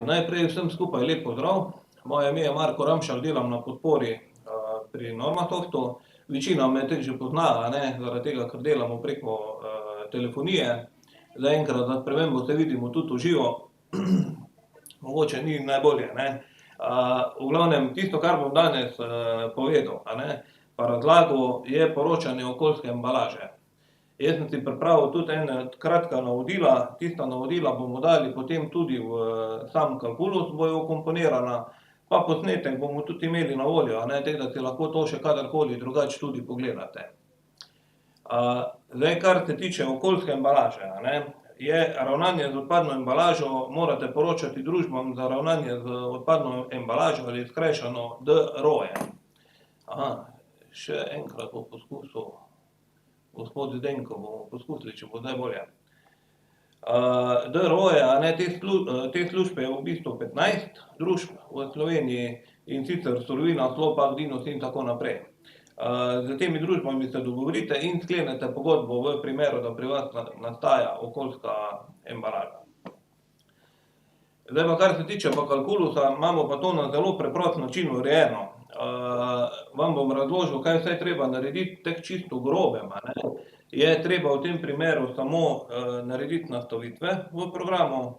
Najprej vsem skupaj lep pozdrav. Moje ime je Marko Ramšar, delam na podpori pri Normatoftu. Večina me tudi že pozna, zaradi tega, ker delamo preko telefonije. Zaenkrat za spremembo se vidimo tudi v živo. Mogoče ni najbolje, V glavnem, tisto, kar bom danes povedal, pa razlagal, je poročanje okoljske embalaže. Jaz sem si pripravil tudi ene kratka navodila, tista navodila bomo dali potem tudi v sam kalkulus, bojo vkomponirana, pa posnetek bomo tudi imeli na voljo, tako da si lahko to še kadarkoli drugače tudi pogledate. Zdaj, kar se tiče okoljske embalaže, je ravnanje z odpadno embalažo, morate poročati družbam za ravnanje z odpadno embalažo ali skrajšano DROE. Še enkrat bom poskusil. Gospod Zdenko, bomo poskusili, če bo zdaj bolje. DROE, te službe je v bistvu 15 družb v Sloveniji, in sicer Surovina, Slopak, Dinos in tako naprej. S temi družbami se dogovorite in sklenete pogodbo v primeru, da pri vas nastaja okoljska embalaža. Zdaj pa, kar se tiče pa kalkulusa, imamo pa to na zelo preprost način urejeno. Vam bom razložil, kaj vse je treba narediti, tek čisto grobem, Je treba v tem primeru samo narediti nastavitve v programu,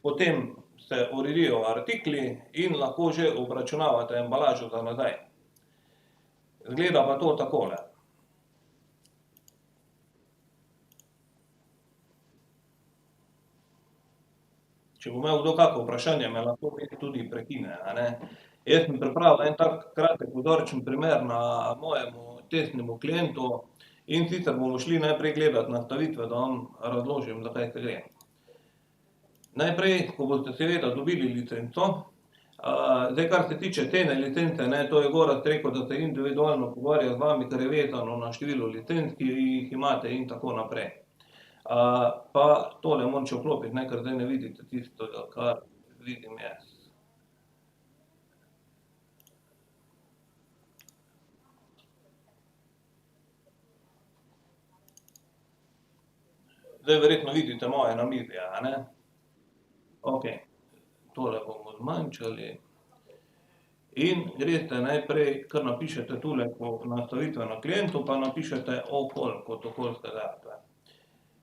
potem se uredijo artikli in lahko že obračunavate embalažo za nazaj. Izgleda pa to takole. Če bo imel kdo kako vprašanje, me lahko tudi prekine, Jaz sem pripravil en tak kratek vzorčen primer na mojemu testnemu klientu, in sicer bomo šli najprej gledati nastavitve, da vam razložim, za kaj se gre. Najprej, ko boste seveda dobili licenco, zdaj, kar se tiče cene licence, to je Gorazd rekel, da se individualno pogovarja z vami, ker je vezano na število licenc, ki jih imate in tako naprej. Pa tole moram še vklopiti, ker zdaj ne vidite tistega, kar vidim jaz. Zdaj verjetno vidite moje namizje, Okej, tole bomo zmanjšali. In greste najprej, kar napišete tule po nastavitve na klientu, pa napišete okolj kot okoljske dajatve.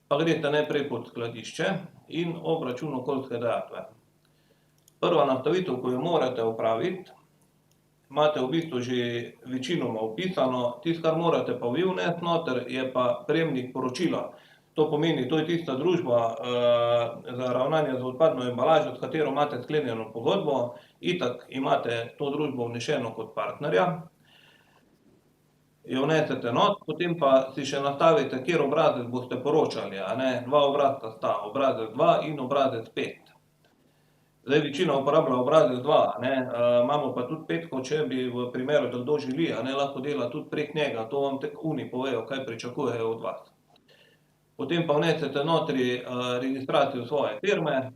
Pa greste najprej pod skladišče in obračun okoljske dajatve. Prva nastavitev, ko jo morate opraviti, imate v bistvu že večinoma opisano, tisto, kar morate pa vi vnesti noter, je pa prejemnik poročila. To pomeni, to je tista družba za ravnanje z odpadno embalažo, s katero imate sklenjeno pogodbo, itak imate to družbo vnešeno kot partnerja, jo vnesete not, potem pa si še nastavite, kateri obrazec boste poročali, Dva obrazca sta, obrazec 2 in obrazec 5. Zdaj, večina uporablja obrazec 2, imamo pa tudi 5, če bi v primeru, da kdo želi, lahko dela tudi prek njega, to vam tek oni povejo, kaj pričakujejo od vas. Potem pa vnesete notri registracijo svoje firme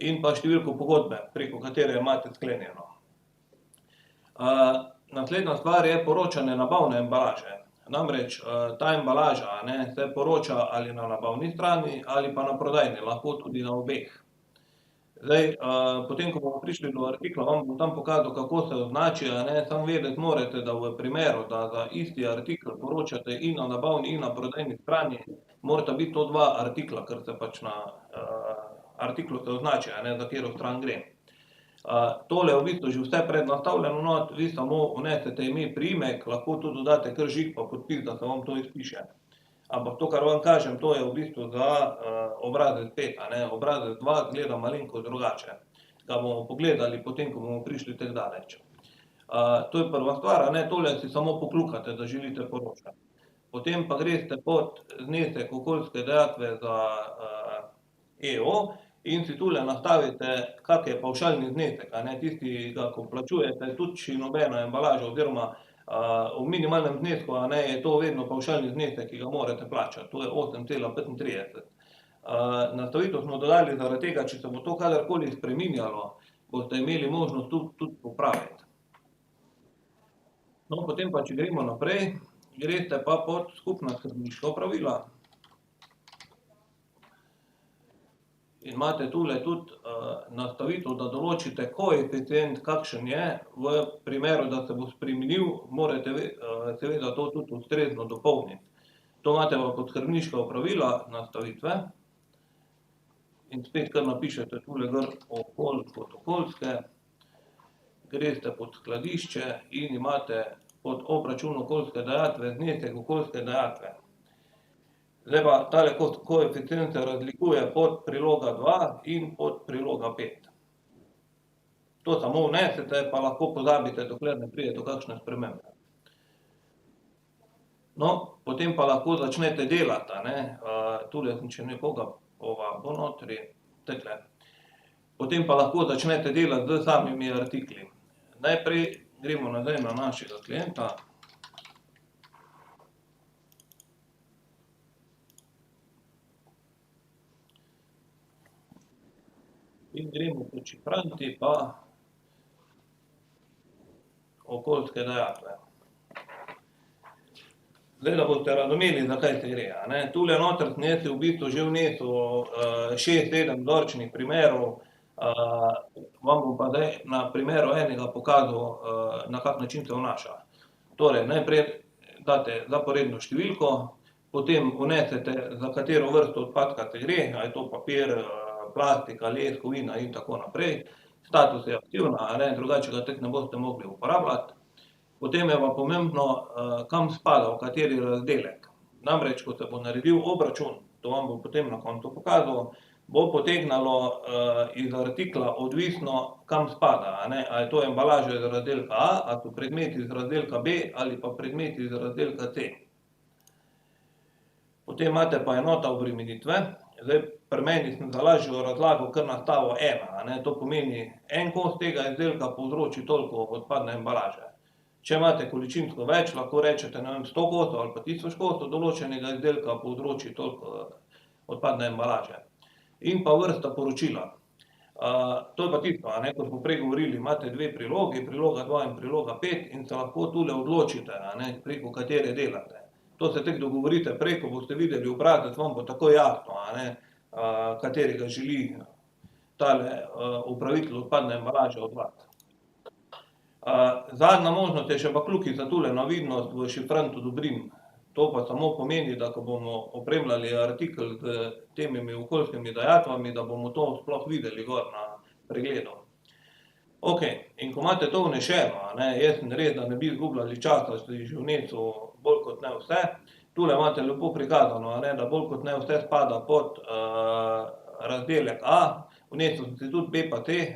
in pa številko pogodbe, preko katere imate sklenjeno. Naslednja stvar je poročanje nabavne embalaže. Namreč ta embalaža, se poroča ali na nabavni strani ali pa na prodajni, lahko tudi na obeh. Zdaj, potem, ko bomo prišli do artikla, vam bom tam pokazal, kako se označi, samo vedeti morate, da v primeru, da za isti artikel poročate in na nabavni in na prodajni strani, morata biti to dva artikla, ker se pač na artiklu se označi, za katero stran gre. Tole je v bistvu že vse prednastavljeno not, vi samo vnesete ime, priimek, lahko tudi dodate kar žig pa podpis, da se vam to izpiše. Ampak to, kar vam kažem, to je v bistvu za obrazec 5, Obrazec 2 izgleda malenkost drugače. Ga bomo pogledali potem, ko bomo prišli tako daleč. To je prva stvar, tole si samo pokljukate, da želite poročati. Potem pa greste pod znesek okoljske dajatve za EO in si tule nastavite, kak je pavšalni znesek, Tisti, ko plačujete tudi, če nobeno embalažo oziroma v minimalnem znesku, je to vedno pavšalni znesek, ki ga morate plačati, to je 8,35. Nastavitev smo dodali zaradi tega, če se bo to kadarkoli spreminjalo, boste imeli možnost tudi popraviti. No, potem pa, če gremo naprej, greste pa pod skupna skrbniška pravila. In imate tule tudi nastavitev, da določite koeficient, kakšen je, v primeru, da se bo spremenil, morate seveda to tudi ustrezno dopolniti. To imate pa pod skrbniška opravila, nastavitve, in spet kar napišete tule gor pod okoljske, greste pod skladišče in imate pod obračun okoljske dajatve, znesek okoljske dajatve. Zdaj pa tale koeficient se razlikuje pod priloga 2 in pod priloga 5. To samo vnesete, pa lahko pozabite, dokler ne pride do kakšne spremembe. No, potem pa lahko začnete delati, a ne. Tule sem še nekoga povabil notri, takle. Potem pa lahko začnete delati s samimi artikli. Najprej gremo nazaj na našega klienta. In gremo po šifranti pa okoljske dajatve. Zdaj, da boste razumeli, za kaj se gre, a ne. Tule noter sem jaz v bistvu že vnesel 6-7 vzorčnih primerov, vam bom pa zdaj na primeru enega pokazal, na kak način se vnaša. Torej, najprej date zaporedno številko, potem vnesete, za katero vrsto odpadka se gre, a je to papir, plastika, les, kovina in tako naprej. Status je aktivna, a ne, drugače ga tako ne boste mogli uporabljati. Potem je pa pomembno, kam spada, v kateri razdelek. Namreč, ko se bo naredil obračun, to vam bom potem na koncu pokazal, bo potegnilo iz artikla odvisno, kam spada, a ne. A je to embalaža iz razdelka A, a so predmeti iz razdelka B ali pa predmeti iz razdelka C. Potem imate pa enota obremenitve. Zdaj, pri meni sem za lažjo razlago kar nastavil 1, a ne. To pomeni, en kos tega izdelka povzroči toliko odpadne embalaže. Če imate količinsko več, lahko rečete, ne vem, 100 kosov ali pa 1000 kosov določenega izdelka povzroči toliko odpadne embalaže. In pa vrsta poročila. To je pa tisto, a ne, kot smo prej govorili, imate dve prilogi, priloga 2 in priloga 5, in se lahko tule odločite, a ne, preko katere delate. To se tako dogovorite prej, ko boste videli obrazec, vam bo takoj jasno, a ne, katerega želi tale upravitelj odpadne embalaže od vas. Zadnja možnost je še pa kljukica tule na vidnost v šifrantu dobrin. To pa samo pomeni, da ko bomo opremljali artikel s temi okoljskimi dajatvami, da bomo to sploh videli gor na pregledu. Okej, in ko imate to vnešeno, a ne, jaz sem res, da ne bi izgubljali časa, sem že vnesel bolj kot ne vse. Tule imate lepo prikazano, a ne, da bolj kot ne vse spada pod razdelek A, vnesel sem si tudi B pa C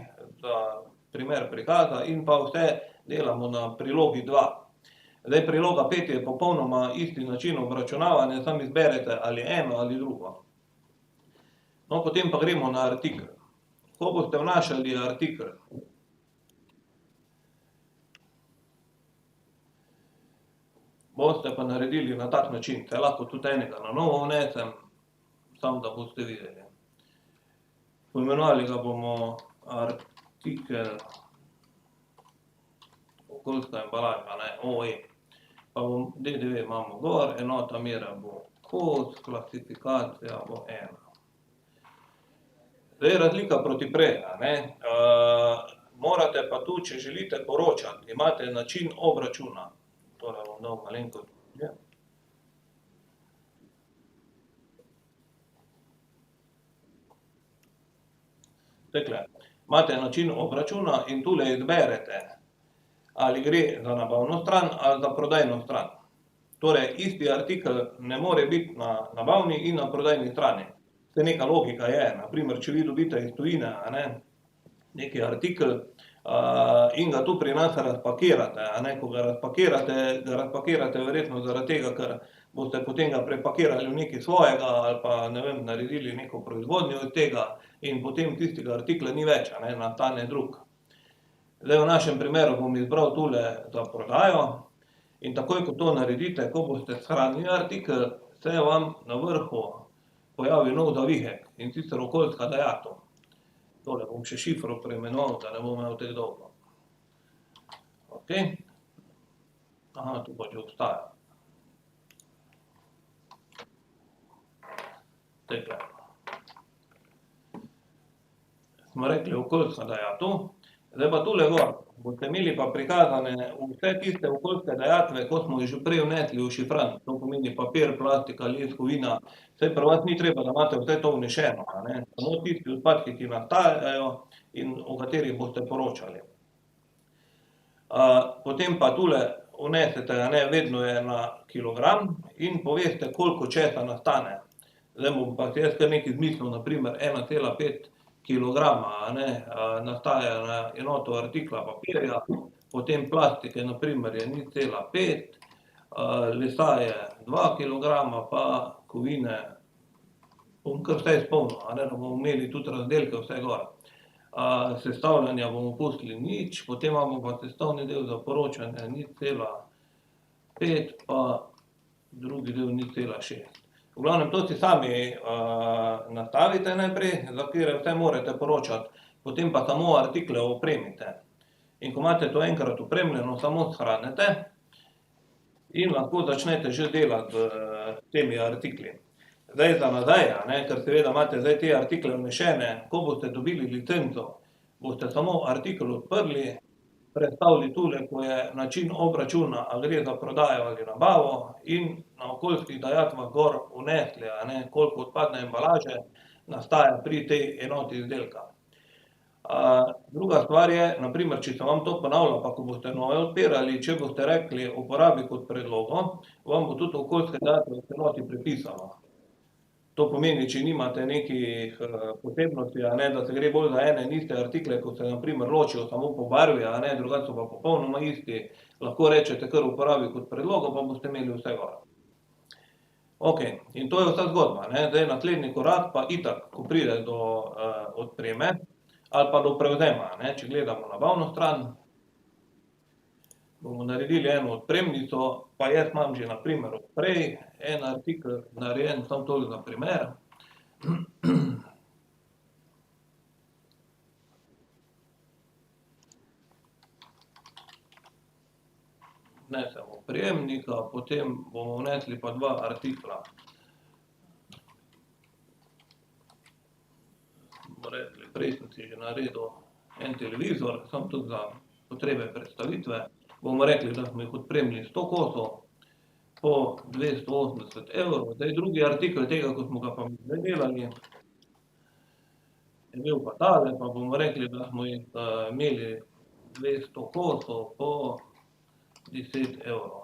za primer prikaza in pa vse delamo na prilogi 2. Zdaj, priloga 5 je popolnoma isti način obračunavanja, samo izberete ali eno ali drugo. No, potem pa gremo na artikel. Ko boste vnašali artikel, boste pa naredili na tak način, saj lahko tudi enega na novo vnesem, samo da boste videli. Poimenovali ga bomo artikel okoljska embalaža, ne, OE. Pa bom DDV imamo gor, enota mera bo kos, klasifikacija bo 1. Zdaj, razlika proti prej, a ne. Morate pa tu, če želite poročati, imate način obračuna. Torej bom dal malenkost dlje. Takle, imate način obračuna in tule izberete, ali gre za nabavno stran ali za prodajno stran. Torej, isti artikel ne more biti na nabavni in na prodajni strani. Saj neka logika je, na primer, če vi dobite iz tujine, a ne, neki artikel, in ga tu pri nas razpakirate, a ne, ko ga razpakirate verjetno zaradi tega, ker boste potem ga prepakirali v nekaj svojega ali pa, ne vem, naredili neko proizvodnjo od tega in potem tistega artikla ni več, a ne, nastane drug. Zdaj, v našem primeru bom izbral tule za prodajo in takoj, ko to naredite, ko boste shranili artikel, se vam na vrhu pojavi nov zavihek, in sicer okoljska dajatev. Tole bom še šifro preimenoval, da ne bom imel tako dolgo. Okej. Aha, tu pa že obstaja. Takle. smo rekli, okoljska dajatev. Zdaj pa tule gor, boste imeli pa prikazane vse tiste okoljske dajatve, ko smo jih že prej vnesli v šifrant. To pomeni papir, plastika, les, kovina. Saj pri vas ni treba, da imate vse to vnešeno, a ne. Samo tisti odpadki, ki nastajajo in o katerih boste poročali. Potem pa tule vnesete, a ne, vedno je na kilogram in poveste, koliko česa nastane. Zdaj bom pa jaz kar nekaj izmislil, na primer 1,5 kilograma, a ne, nastaja na enoto artikla papirja, potem plastike, na primer, je 0,5, lesa je 2 kilograma, pa kovine, bom kar vse izpolnil, a ne, da bomo imeli tudi razdelke vse gor. Sestavljanja bomo pustili 0, potem imamo pa sestavni del za poročanje 0,5, pa drugi del 0,6. V glavnem, to si sami nastavite najprej, za katere vse morate poročati, potem pa samo artikle opremite. In ko imate to enkrat opremljeno, samo shranite in lahko začnete že delati s temi artikli. Zdaj za nazaj, a ne, ker seveda imate zdaj te artikle vnešene, ko boste dobili licenco, boste samo artikel odprli, predstavili tule, ko je način obračuna, a gre za prodajo ali nabavo, in na okoljskih dajatvah gor vnesli, a ne, koliko odpadne embalaže nastaja pri tej enoti izdelka. Druga stvar je, na primer, če se vam to ponavlja, pa ko boste nove odpirali, če boste rekli uporabi kot predlogo, vam bo tudi okoljske dajatve v celoti pripisano. To pomeni, če nimate nekih posebnosti, a ne, da se gre bolj za ene in iste artikle, ko se na primer ločijo samo po barvi, a ne, drugače so pa popolnoma isti, lahko rečete kar uporabi kot predlogo, pa boste imeli vse gor. Okej, in to je vsa zgodba, ne, zdaj naslednji korak pa itak, ko pride do odpreme ali pa do prevzema, ne, če gledamo nabavno stran, bomo naredili eno odpremnico, pa jaz imam že na primer od prej en artikel narejen, samo toliko za primer. Vnesemo prejemnika, potem bomo vnesli pa 2 artikla. Bomo rekli, prej sem si že naredil en televizor, samo tudi za potrebe predstavitve. Bomo rekli, da smo jih odpremili 100 kosov po 280 evrov. Zdaj drugi artikel tega, ko smo ga pa mi zdaj delali, je bil pa tale, pa bomo rekli, da smo jih imeli 200 kosov po 10 evrov.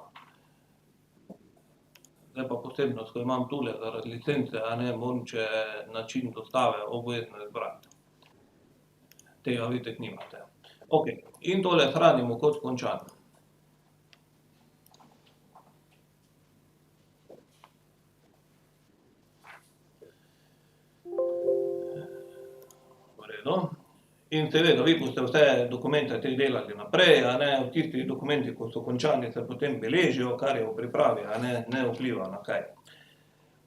Zdaj pa posebnost, ko imam tule zaradi licence, a ne, moram če način dostave obvezno izbrati. Tega vi itak nimate. Okej, in tole hranimo kot končan. V redu. In seveda, vi boste vse dokumente teh delali naprej, a ne, v tistih dokumentih, ko so končani, se potem beležijo, kar je v pripravi, a ne, ne vpliva na kaj.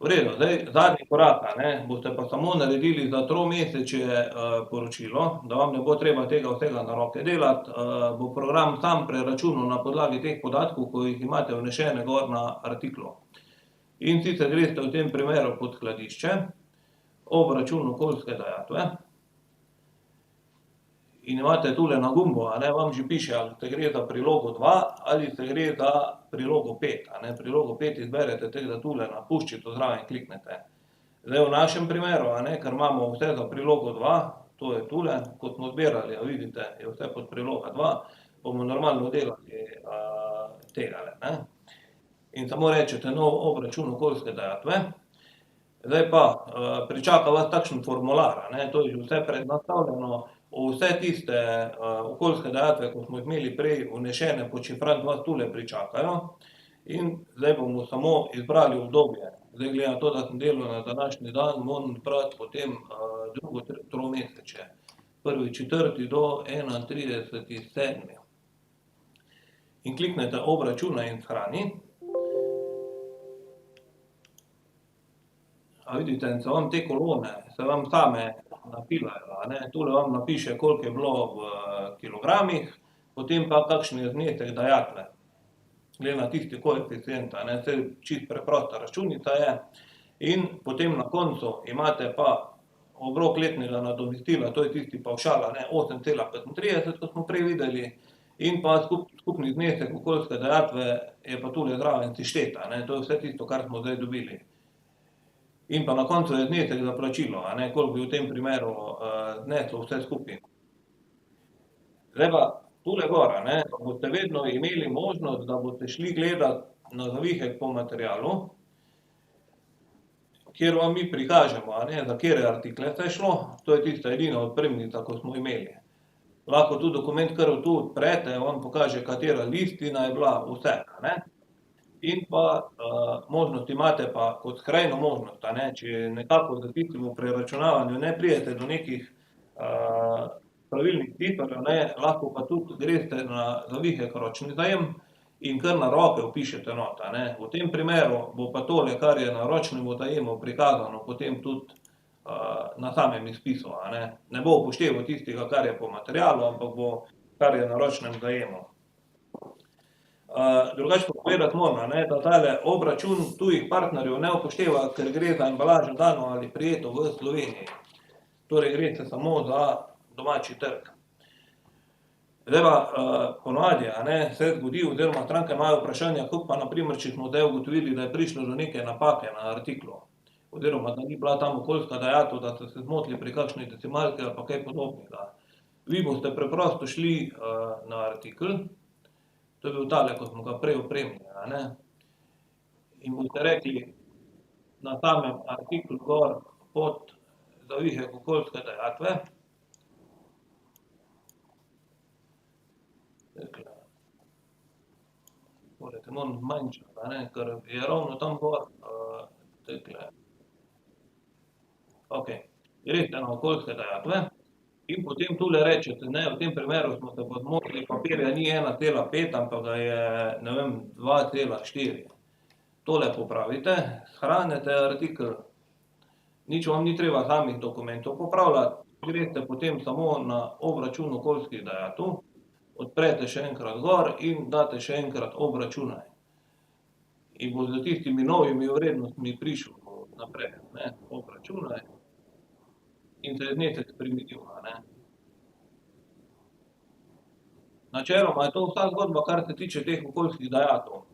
V redu, zdaj zadnji korak, a ne, boste pa samo naredili za tromesečje poročilo, da vam ne bo treba tega vsega na roke delati, bo program sam preračunal na podlagi teh podatkov, ko jih imate vnešene gor na artiklu. In sicer greste v tem primeru pod skladišče, obračun okoljske dajatve, in imate tule na gumbu, a ne, vam že piše, ali se gre za prilogo 2 ali se gre za prilogo 5, a ne, prilogo 5 izberete, tako da tule na puščico zraven kliknete. Zdaj v našem primeru, a ne, ker imamo vse za prilogo 2, to je tule, ko smo zbirali, a vidite, je vse pod priloga 2, bomo normalno delali tegale, ne. In samo rečete nov obračun okoljske dajatve. Zdaj pa pričaka vas takšen formular, a ne, to je že vse prednastavljeno, vse tiste okoljske dajatve, ko smo jih imeli prej vnešene pod šifrant, vas tule pričakajo. In zdaj bomo samo izbrali obdobje. Zdaj glede na to, da sem delal na današnji dan, moram izbrati potem drugo tromesečje. 1. 4. do 31. 7. In kliknete obračunaj in shrani. A vidite, in se vam te kolone, se vam same napilajo, a ne, tule vam napiše, koliko je bilo v kilogramih, potem pa kakšen je znesek dajatve. Glede na tisti koeficient, a ne, saj čisto preprosta računica je. In potem na koncu imate pa obrok letnega nadomestila, to je tisti pavšal, 8,35, kot smo prej videli, in pa skupni znesek okoljske dajatve je pa tule zraven seštet, to je vse tisto, kar smo zdaj dobili. In pa na koncu je znesek za plačilo, koliko bi v tem primeru zneslo vse skupaj. Zdaj pa tule gor, pa boste vedno imeli možnost, da boste šli gledat na zavihek po materialu, kjer vam mi prikažemo, za katere artikle se je šlo, to je tista edina odpremnica, ko smo imeli. Lahko tudi dokument kar tu odprete, vam pokaže, katera listina je bila, vse, In pa možnost imate pa kot skrajno možnost, če nekako za tistim v preračunavanju ne pridete do nekih pravilnih ciferjev, lahko pa tudi greste na zavihek ročni zajem in kar na roke vpišete not, V tem primeru bo pa tole, kar je na ročnem zajemu prikazano, potem tudi na samem izpisu, Ne bo upošteval tistega, kar je po materialu, ampak bo, kar je na ročnem zajemu. Drugače pa povedati moram, da tale obračun tujih partnerjev ne upošteva, ker gre za embalažo dano ali prijeto v Sloveniji. Torej gre se samo za domači trg. Zdaj pa ponavadi, se zgodi, oziroma stranke imajo vprašanja, kako pa na primer, če smo zdaj ugotovili, da je prišlo do neke napake na artiklu, oziroma da ni bila tam okoljska dajatev, da ste se zmotili pri kakšni decimalki ali pa kaj podobnega. Vi boste preprosto šli na artikel, to je bil tale, ko smo ga prej opremili, in boste rekli na samem artiklu gor pod zavihek okoljske dajatve, morate malo zmanjšati, ker je ravno tam gor, okej, greste na okoljske dajatve in potem tule rečete, v tem primeru smo se pa zmotili, papirja ni 1,5, ampak ga je, 2,4. Tole popravite, shranite artikel, nič vam ni treba samih dokumentov popravljati, greste potem samo na obračun okoljskih dajatev, odprete še enkrat gor in date še enkrat obračunaj. In bo s tistimi novimi vrednostmi prišel naprej, obračunaj, in se je znesek spremenil, Načeloma je to vsa zgodba, kar se tiče teh okoljskih dajatev.